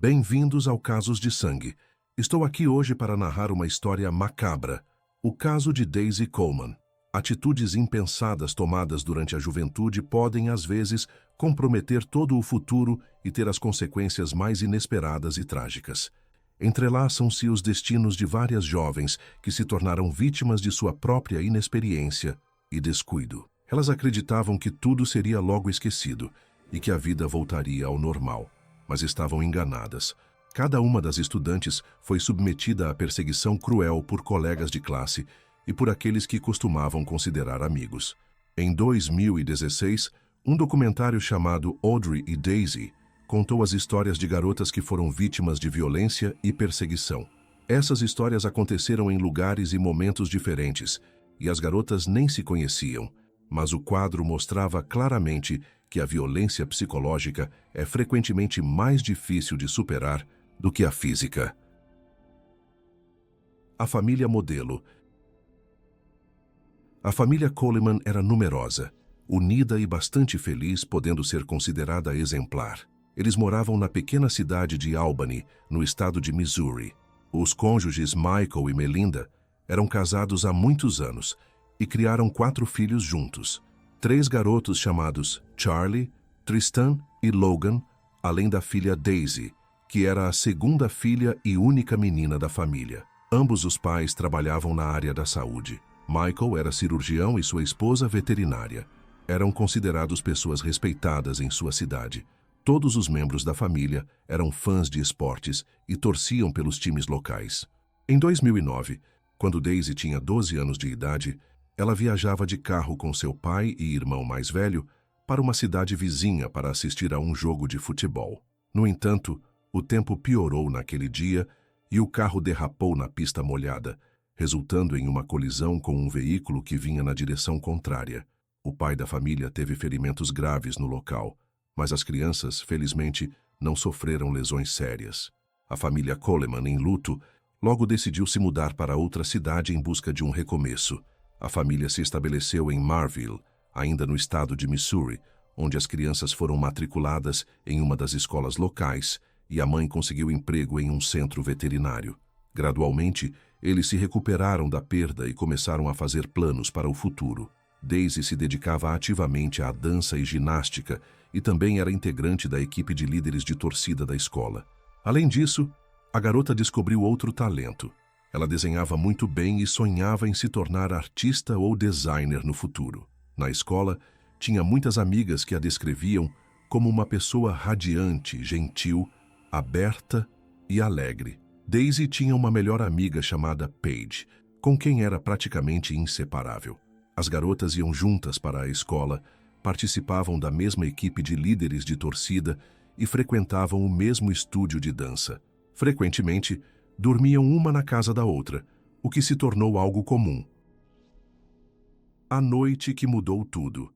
Bem-vindos ao Casos de Sangue. Estou aqui hoje para narrar uma história macabra, o caso de Daisy Coleman. Atitudes impensadas tomadas durante a juventude podem, às vezes, comprometer todo o futuro e ter as consequências mais inesperadas e trágicas. Entrelaçam-se os destinos de várias jovens que se tornaram vítimas de sua própria inexperiência e descuido. Elas acreditavam que tudo seria logo esquecido e que a vida voltaria ao normal, mas estavam enganadas. Cada uma das estudantes foi submetida à perseguição cruel por colegas de classe e por aqueles que costumavam considerar amigos. Em 2016, um documentário chamado Audrey e Daisy contou as histórias de garotas que foram vítimas de violência e perseguição. Essas histórias aconteceram em lugares e momentos diferentes, e as garotas nem se conheciam, mas o quadro mostrava claramente que a violência psicológica é frequentemente mais difícil de superar do que a física. A família modelo. A família Coleman era numerosa, unida e bastante feliz, podendo ser considerada exemplar. Eles moravam na pequena cidade de Albany, no estado de Missouri. Os cônjuges Michael e Melinda eram casados há muitos anos e criaram 4 filhos juntos. 3 garotos chamados Charlie, Tristan e Logan, além da filha Daisy, que era a segunda filha e única menina da família. Ambos os pais trabalhavam na área da saúde. Michael era cirurgião e sua esposa veterinária. Eram considerados pessoas respeitadas em sua cidade. Todos os membros da família eram fãs de esportes e torciam pelos times locais. Em 2009, quando Daisy tinha 12 anos de idade, ela viajava de carro com seu pai e irmão mais velho para uma cidade vizinha para assistir a um jogo de futebol. No entanto, o tempo piorou naquele dia e o carro derrapou na pista molhada, resultando em uma colisão com um veículo que vinha na direção contrária. O pai da família teve ferimentos graves no local, mas as crianças, felizmente, não sofreram lesões sérias. A família Coleman, em luto, logo decidiu se mudar para outra cidade em busca de um recomeço. A família se estabeleceu em Marville, ainda no estado de Missouri, onde as crianças foram matriculadas em uma das escolas locais e a mãe conseguiu emprego em um centro veterinário. Gradualmente, eles se recuperaram da perda e começaram a fazer planos para o futuro. Daisy se dedicava ativamente à dança e ginástica e também era integrante da equipe de líderes de torcida da escola. Além disso, a garota descobriu outro talento. Ela desenhava muito bem e sonhava em se tornar artista ou designer no futuro. Na escola, tinha muitas amigas que a descreviam como uma pessoa radiante, gentil, aberta e alegre. Daisy tinha uma melhor amiga chamada Paige, com quem era praticamente inseparável. As garotas iam juntas para a escola, participavam da mesma equipe de líderes de torcida e frequentavam o mesmo estúdio de dança. Frequentemente, dormiam uma na casa da outra, o que se tornou algo comum. A noite que mudou tudo.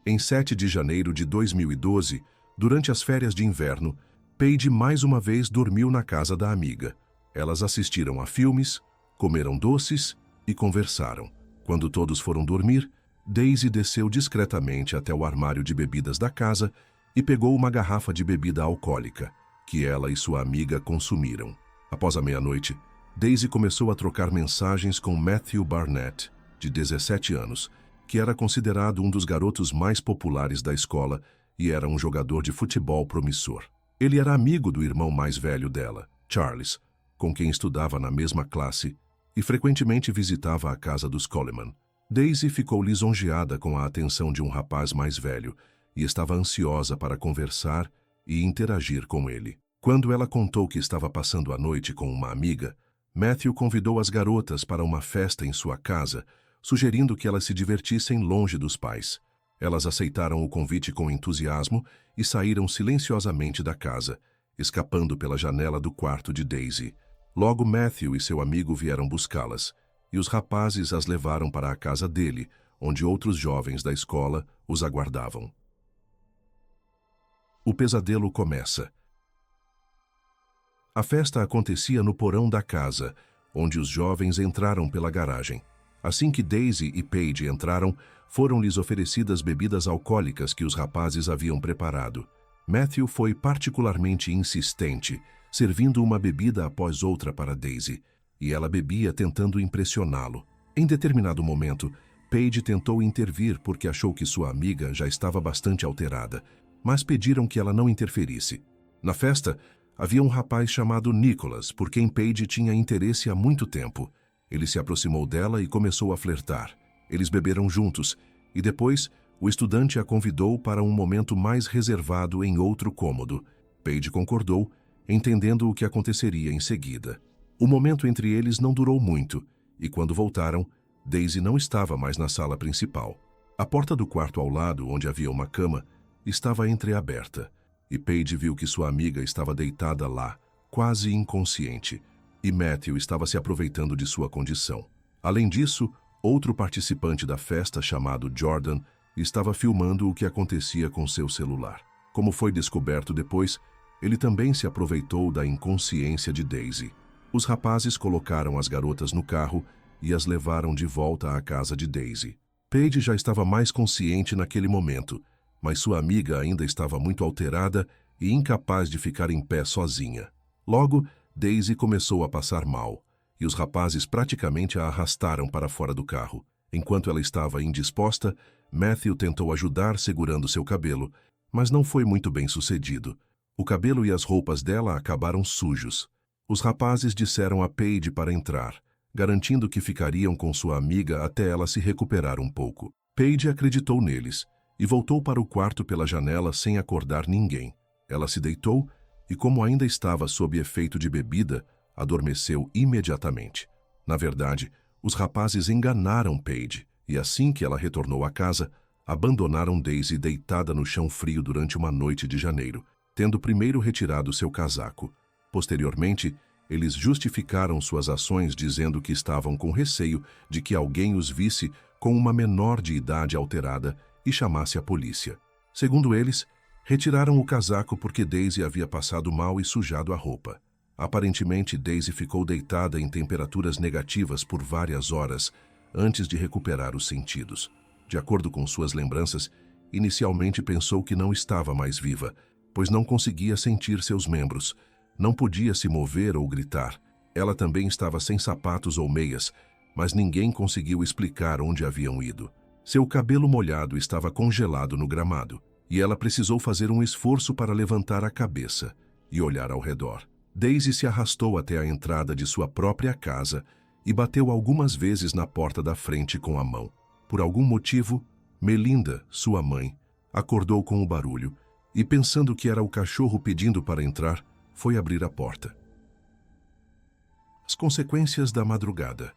Em 7 de janeiro de 2012, durante as férias de inverno, Paige mais uma vez dormiu na casa da amiga. Elas assistiram a filmes, comeram doces e conversaram. Quando todos foram dormir, Daisy desceu discretamente até o armário de bebidas da casa e pegou uma garrafa de bebida alcoólica, que ela e sua amiga consumiram. Após a meia-noite, Daisy começou a trocar mensagens com Matthew Barnett, de 17 anos, que era considerado um dos garotos mais populares da escola e era um jogador de futebol promissor. Ele era amigo do irmão mais velho dela, Charles, com quem estudava na mesma classe e frequentemente visitava a casa dos Coleman. Daisy ficou lisonjeada com a atenção de um rapaz mais velho e estava ansiosa para conversar e interagir com ele. Quando ela contou que estava passando a noite com uma amiga, Matthew convidou as garotas para uma festa em sua casa, sugerindo que elas se divertissem longe dos pais. Elas aceitaram o convite com entusiasmo e saíram silenciosamente da casa, escapando pela janela do quarto de Daisy. Logo Matthew e seu amigo vieram buscá-las, e os rapazes as levaram para a casa dele, onde outros jovens da escola os aguardavam. O pesadelo começa. A festa acontecia no porão da casa, onde os jovens entraram pela garagem. Assim que Daisy e Paige entraram, foram-lhes oferecidas bebidas alcoólicas que os rapazes haviam preparado. Matthew foi particularmente insistente, servindo uma bebida após outra para Daisy, e ela bebia tentando impressioná-lo. Em determinado momento, Paige tentou intervir porque achou que sua amiga já estava bastante alterada, mas pediram que ela não interferisse. Na festa, havia um rapaz chamado Nicholas, por quem Paige tinha interesse há muito tempo. Ele se aproximou dela e começou a flertar. Eles beberam juntos, e depois o estudante a convidou para um momento mais reservado em outro cômodo. Paige concordou, entendendo o que aconteceria em seguida. O momento entre eles não durou muito, e quando voltaram, Daisy não estava mais na sala principal. A porta do quarto ao lado, onde havia uma cama, estava entreaberta, e Paige viu que sua amiga estava deitada lá, quase inconsciente, e Matthew estava se aproveitando de sua condição. Além disso, outro participante da festa, chamado Jordan, estava filmando o que acontecia com seu celular. Como foi descoberto depois, ele também se aproveitou da inconsciência de Daisy. Os rapazes colocaram as garotas no carro e as levaram de volta à casa de Daisy. Paige já estava mais consciente naquele momento, mas sua amiga ainda estava muito alterada e incapaz de ficar em pé sozinha. Logo, Daisy começou a passar mal, e os rapazes praticamente a arrastaram para fora do carro. Enquanto ela estava indisposta, Matthew tentou ajudar segurando seu cabelo, mas não foi muito bem sucedido. O cabelo e as roupas dela acabaram sujos. Os rapazes disseram a Paige para entrar, garantindo que ficariam com sua amiga até ela se recuperar um pouco. Paige acreditou neles e voltou para o quarto pela janela sem acordar ninguém. Ela se deitou e, como ainda estava sob efeito de bebida, adormeceu imediatamente. Na verdade, os rapazes enganaram Paige e, assim que ela retornou à casa, abandonaram Daisy deitada no chão frio durante uma noite de janeiro, tendo primeiro retirado seu casaco. Posteriormente, eles justificaram suas ações dizendo que estavam com receio de que alguém os visse com uma menor de idade alterada e chamasse a polícia. Segundo eles, retiraram o casaco porque Daisy havia passado mal e sujado a roupa. Aparentemente, Daisy ficou deitada em temperaturas negativas por várias horas antes de recuperar os sentidos. De acordo com suas lembranças, inicialmente pensou que não estava mais viva, pois não conseguia sentir seus membros. Não podia se mover ou gritar. Ela também estava sem sapatos ou meias, mas ninguém conseguiu explicar onde haviam ido. Seu cabelo molhado estava congelado no gramado, e ela precisou fazer um esforço para levantar a cabeça e olhar ao redor. Daisy se arrastou até a entrada de sua própria casa e bateu algumas vezes na porta da frente com a mão. Por algum motivo, Melinda, sua mãe, acordou com o barulho e, pensando que era o cachorro pedindo para entrar, foi abrir a porta. As consequências da madrugada.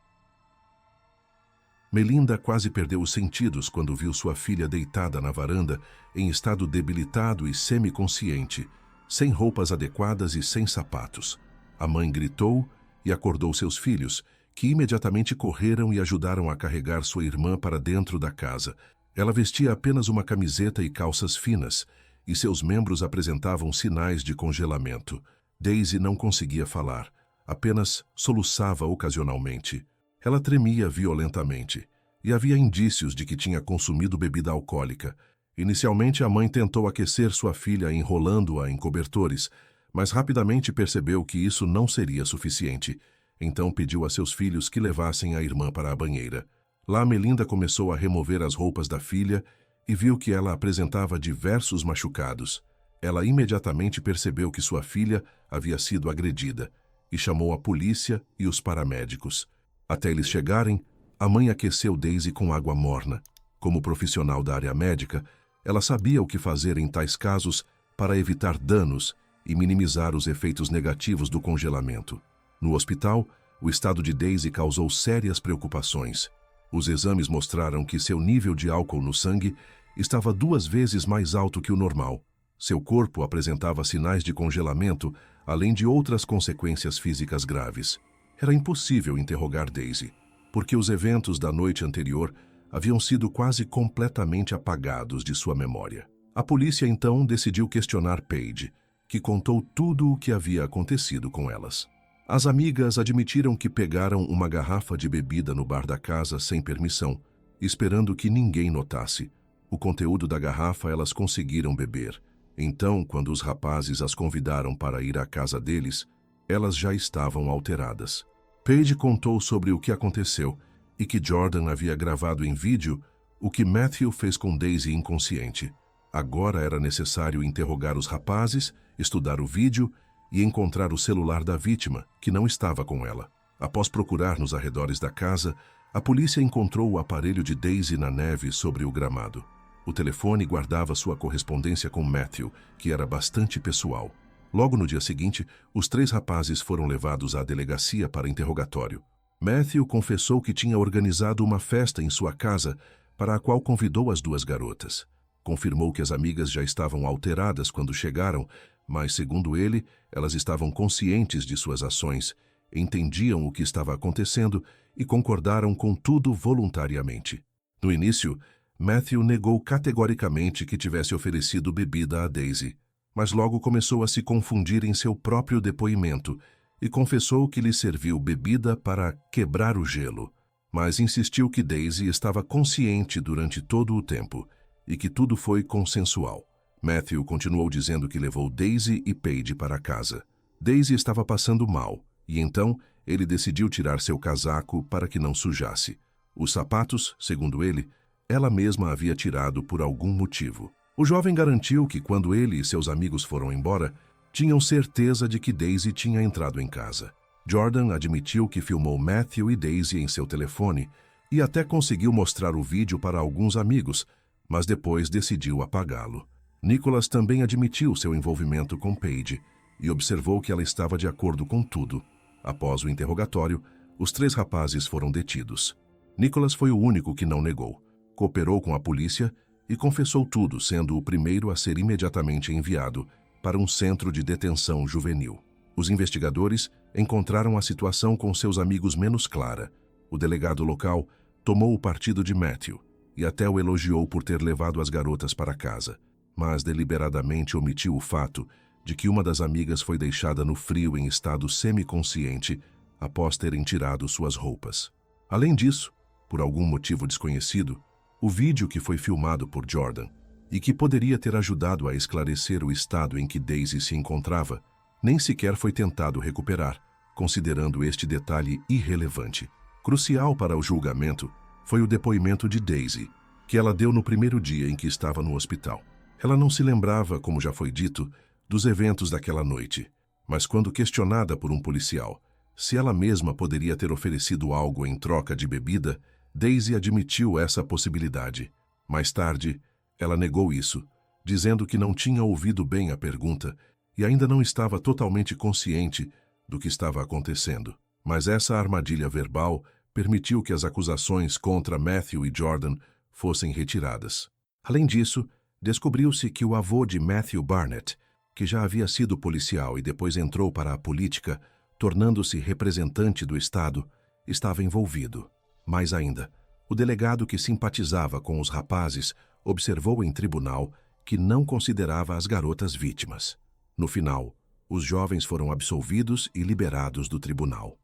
Melinda quase perdeu os sentidos quando viu sua filha deitada na varanda, em estado debilitado e semiconsciente, sem roupas adequadas e sem sapatos. A mãe gritou e acordou seus filhos, que imediatamente correram e ajudaram a carregar sua irmã para dentro da casa. Ela vestia apenas uma camiseta e calças finas, e seus membros apresentavam sinais de congelamento. Daisy não conseguia falar, apenas soluçava ocasionalmente. Ela tremia violentamente, e havia indícios de que tinha consumido bebida alcoólica. Inicialmente, a mãe tentou aquecer sua filha enrolando-a em cobertores, mas rapidamente percebeu que isso não seria suficiente. Então pediu a seus filhos que levassem a irmã para a banheira. Lá, Melinda começou a remover as roupas da filha e viu que ela apresentava diversos machucados. Ela imediatamente percebeu que sua filha havia sido agredida e chamou a polícia e os paramédicos. Até eles chegarem, a mãe aqueceu Daisy com água morna. Como profissional da área médica, ela sabia o que fazer em tais casos para evitar danos e minimizar os efeitos negativos do congelamento. No hospital, o estado de Daisy causou sérias preocupações. Os exames mostraram que seu nível de álcool no sangue estava 2 vezes mais alto que o normal. Seu corpo apresentava sinais de congelamento, além de outras consequências físicas graves. Era impossível interrogar Daisy, porque os eventos da noite anterior haviam sido quase completamente apagados de sua memória. A polícia então decidiu questionar Paige, que contou tudo o que havia acontecido com elas. As amigas admitiram que pegaram uma garrafa de bebida no bar da casa sem permissão, esperando que ninguém notasse. O conteúdo da garrafa elas conseguiram beber, Então, quando os rapazes as convidaram para ir à casa deles, elas já estavam alteradas. Paige contou sobre o que aconteceu e que Jordan havia gravado em vídeo o que Matthew fez com Daisy inconsciente. Agora era necessário interrogar os rapazes, estudar o vídeo e encontrar o celular da vítima, que não estava com ela. Após procurar nos arredores da casa, a polícia encontrou o aparelho de Daisy na neve sobre o gramado. O telefone guardava sua correspondência com Matthew, que era bastante pessoal. Logo no dia seguinte, os 3 rapazes foram levados à delegacia para interrogatório. Matthew confessou que tinha organizado uma festa em sua casa para a qual convidou as 2 garotas. Confirmou que as amigas já estavam alteradas quando chegaram, mas, segundo ele, elas estavam conscientes de suas ações, entendiam o que estava acontecendo e concordaram com tudo voluntariamente. No início, Matthew negou categoricamente que tivesse oferecido bebida a Daisy, mas logo começou a se confundir em seu próprio depoimento e confessou que lhe serviu bebida para quebrar o gelo, mas insistiu que Daisy estava consciente durante todo o tempo e que tudo foi consensual. Matthew continuou dizendo que levou Daisy e Paige para casa. Daisy estava passando mal e então ele decidiu tirar seu casaco para que não sujasse. Os sapatos, segundo ele, ela mesma havia tirado por algum motivo. O jovem garantiu que quando ele e seus amigos foram embora, tinham certeza de que Daisy tinha entrado em casa. Jordan admitiu que filmou Matthew e Daisy em seu telefone e até conseguiu mostrar o vídeo para alguns amigos, mas depois decidiu apagá-lo. Nicholas também admitiu seu envolvimento com Paige e observou que ela estava de acordo com tudo. Após o interrogatório, os 3 rapazes foram detidos. Nicholas foi o único que não negou. Cooperou com a polícia e confessou tudo, sendo o primeiro a ser imediatamente enviado para um centro de detenção juvenil. Os investigadores encontraram a situação com seus amigos menos clara. O delegado local tomou o partido de Matthew e até o elogiou por ter levado as garotas para casa, mas deliberadamente omitiu o fato de que uma das amigas foi deixada no frio em estado semiconsciente após terem tirado suas roupas. Além disso, por algum motivo desconhecido, o vídeo que foi filmado por Jordan e que poderia ter ajudado a esclarecer o estado em que Daisy se encontrava, nem sequer foi tentado recuperar, considerando este detalhe irrelevante. Crucial para o julgamento foi o depoimento de Daisy, que ela deu no primeiro dia em que estava no hospital. Ela não se lembrava, como já foi dito, dos eventos daquela noite, mas quando questionada por um policial se ela mesma poderia ter oferecido algo em troca de bebida, Daisy admitiu essa possibilidade. Mais tarde, ela negou isso, dizendo que não tinha ouvido bem a pergunta e ainda não estava totalmente consciente do que estava acontecendo. Mas essa armadilha verbal permitiu que as acusações contra Matthew e Jordan fossem retiradas. Além disso, descobriu-se que o avô de Matthew Barnett, que já havia sido policial e depois entrou para a política, tornando-se representante do Estado, estava envolvido. Mais ainda, o delegado que simpatizava com os rapazes observou em tribunal que não considerava as garotas vítimas. No final, os jovens foram absolvidos e liberados do tribunal.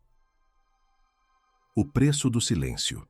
O preço do silêncio.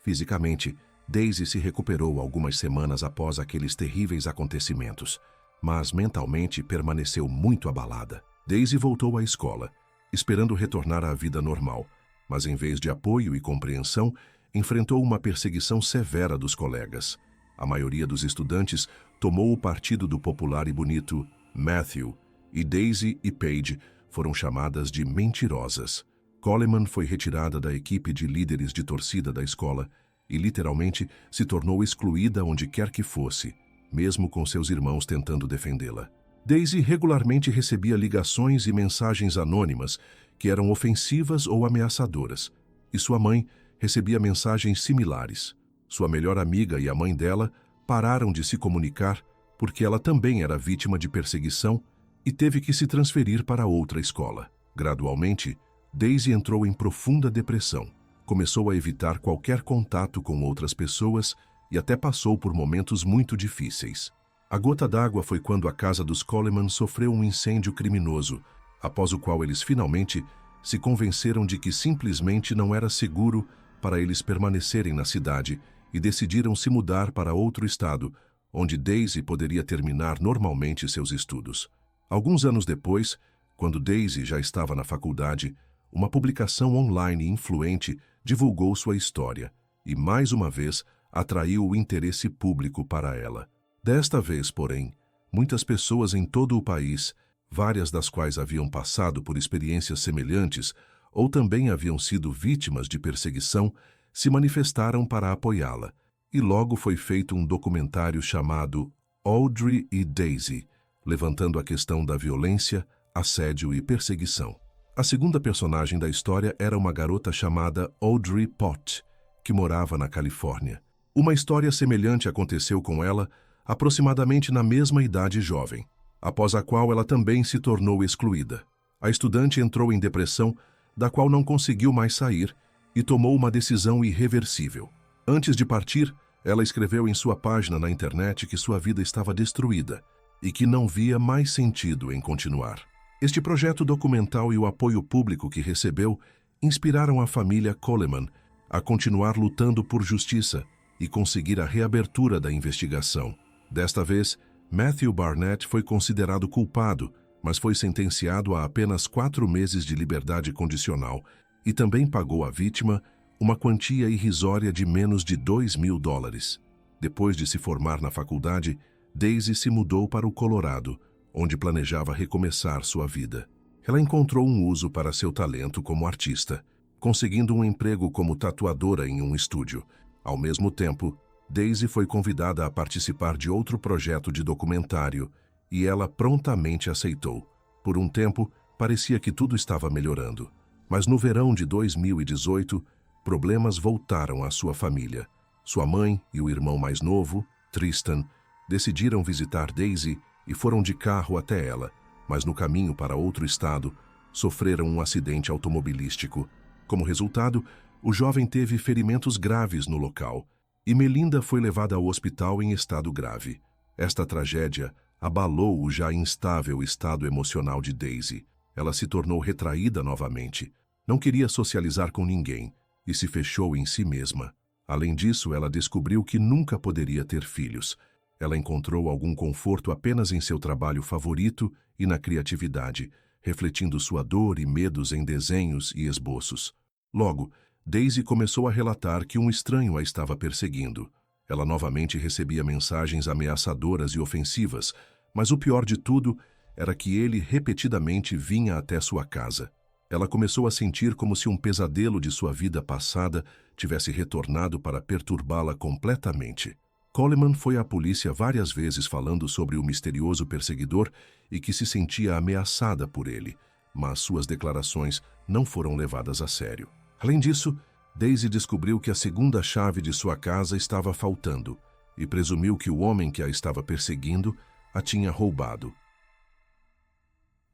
Fisicamente, Daisy se recuperou algumas semanas após aqueles terríveis acontecimentos, mas mentalmente permaneceu muito abalada. Daisy voltou à escola, esperando retornar à vida normal, mas em vez de apoio e compreensão, enfrentou uma perseguição severa dos colegas. A maioria dos estudantes tomou o partido do popular e bonito Matthew, e Daisy e Paige foram chamadas de mentirosas. Coleman foi retirada da equipe de líderes de torcida da escola e literalmente se tornou excluída onde quer que fosse, mesmo com seus irmãos tentando defendê-la. Daisy regularmente recebia ligações e mensagens anônimas que eram ofensivas ou ameaçadoras, e sua mãe recebia mensagens similares. Sua melhor amiga e a mãe dela pararam de se comunicar porque ela também era vítima de perseguição e teve que se transferir para outra escola. Gradualmente, Daisy entrou em profunda depressão, começou a evitar qualquer contato com outras pessoas e até passou por momentos muito difíceis. A gota d'água foi quando a casa dos Coleman sofreu um incêndio criminoso, após o qual eles finalmente se convenceram de que simplesmente não era seguro para eles permanecerem na cidade e decidiram se mudar para outro estado, onde Daisy poderia terminar normalmente seus estudos. Alguns anos depois, quando Daisy já estava na faculdade, uma publicação online influente divulgou sua história e, mais uma vez, atraiu o interesse público para ela. Desta vez, porém, muitas pessoas em todo o país, várias das quais haviam passado por experiências semelhantes ou também haviam sido vítimas de perseguição, se manifestaram para apoiá-la, e logo foi feito um documentário chamado Audrey e Daisy, levantando a questão da violência, assédio e perseguição. A segunda personagem da história era uma garota chamada Audrey Pott, que morava na Califórnia. Uma história semelhante aconteceu com ela aproximadamente na mesma idade jovem, após a qual ela também se tornou excluída. A estudante entrou em depressão, da qual não conseguiu mais sair, e tomou uma decisão irreversível. Antes de partir, ela escreveu em sua página na internet que sua vida estava destruída e que não via mais sentido em continuar. Este projeto documental e o apoio público que recebeu inspiraram a família Coleman a continuar lutando por justiça e conseguir a reabertura da investigação. Desta vez, Matthew Barnett foi considerado culpado, mas foi sentenciado a apenas 4 meses de liberdade condicional e também pagou à vítima uma quantia irrisória de menos de $2.000. Depois de se formar na faculdade, Daisy se mudou para o Colorado, onde planejava recomeçar sua vida. Ela encontrou um uso para seu talento como artista, conseguindo um emprego como tatuadora em um estúdio. Ao mesmo tempo, Daisy foi convidada a participar de outro projeto de documentário e ela prontamente aceitou. Por um tempo, parecia que tudo estava melhorando. Mas no verão de 2018, problemas voltaram à sua família. Sua mãe e o irmão mais novo, Tristan, decidiram visitar Daisy e foram de carro até ela, mas no caminho para outro estado, sofreram um acidente automobilístico. Como resultado, o jovem teve ferimentos graves no local e Melinda foi levada ao hospital em estado grave. Esta tragédia abalou o já instável estado emocional de Daisy. Ela se tornou retraída novamente, não queria socializar com ninguém e se fechou em si mesma. Além disso, ela descobriu que nunca poderia ter filhos. Ela encontrou algum conforto apenas em seu trabalho favorito e na criatividade, refletindo sua dor e medos em desenhos e esboços. Logo, Daisy começou a relatar que um estranho a estava perseguindo. Ela novamente recebia mensagens ameaçadoras e ofensivas, mas o pior de tudo era que ele repetidamente vinha até sua casa. Ela começou a sentir como se um pesadelo de sua vida passada tivesse retornado para perturbá-la completamente. Coleman foi à polícia várias vezes falando sobre o misterioso perseguidor e que se sentia ameaçada por ele, mas suas declarações não foram levadas a sério. Além disso, Daisy descobriu que a segunda chave de sua casa estava faltando e presumiu que o homem que a estava perseguindo a tinha roubado.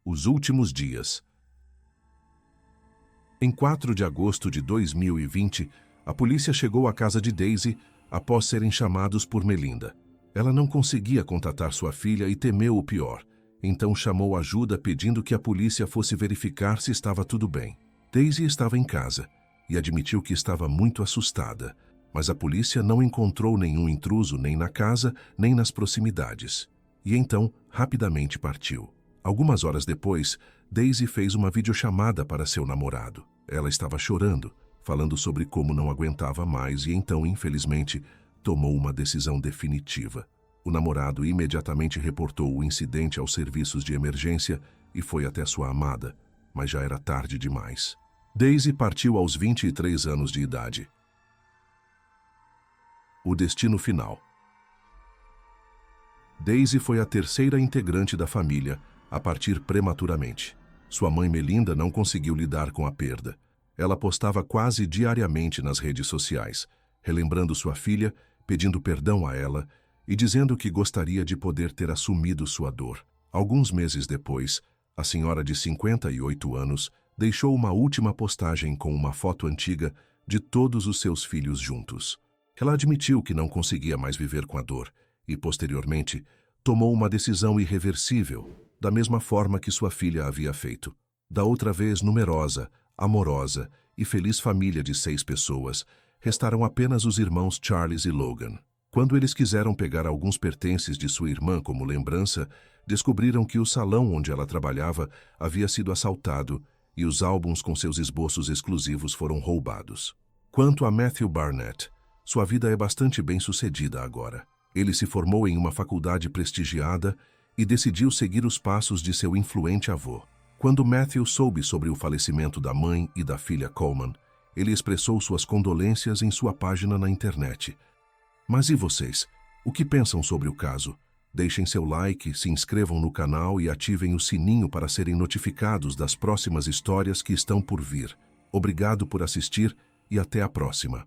Os últimos dias. Em 4 de agosto de 2020, a polícia chegou à casa de Daisy após serem chamados por Melinda. Ela não conseguia contatar sua filha e temeu o pior, então chamou ajuda pedindo que a polícia fosse verificar se estava tudo bem. Daisy estava em casa e admitiu que estava muito assustada, mas a polícia não encontrou nenhum intruso nem na casa nem nas proximidades. E então, rapidamente partiu. Algumas horas depois, Daisy fez uma videochamada para seu namorado. Ela estava chorando, falando sobre como não aguentava mais e então, infelizmente, tomou uma decisão definitiva. O namorado imediatamente reportou o incidente aos serviços de emergência e foi até sua amada, mas já era tarde demais. Daisy partiu aos 23 anos de idade. O destino final. Daisy foi a terceira integrante da família a partir prematuramente. Sua mãe Melinda não conseguiu lidar com a perda. Ela postava quase diariamente nas redes sociais, relembrando sua filha, pedindo perdão a ela e dizendo que gostaria de poder ter assumido sua dor. Alguns meses depois, a senhora de 58 anos deixou uma última postagem com uma foto antiga de todos os seus filhos juntos. Ela admitiu que não conseguia mais viver com a dor e, posteriormente, tomou uma decisão irreversível, da mesma forma que sua filha havia feito. Da outra vez numerosa, amorosa e feliz família de 6 pessoas, restaram apenas os irmãos Charles e Logan. Quando eles quiseram pegar alguns pertences de sua irmã como lembrança, descobriram que o salão onde ela trabalhava havia sido assaltado e os álbuns com seus esboços exclusivos foram roubados. Quanto a Matthew Barnett, sua vida é bastante bem-sucedida agora. Ele se formou em uma faculdade prestigiada e decidiu seguir os passos de seu influente avô. Quando Matthew soube sobre o falecimento da mãe e da filha Coleman, ele expressou suas condolências em sua página na internet. Mas e vocês? O que pensam sobre o caso? Deixem seu like, se inscrevam no canal e ativem o sininho para serem notificados das próximas histórias que estão por vir. Obrigado por assistir e até a próxima.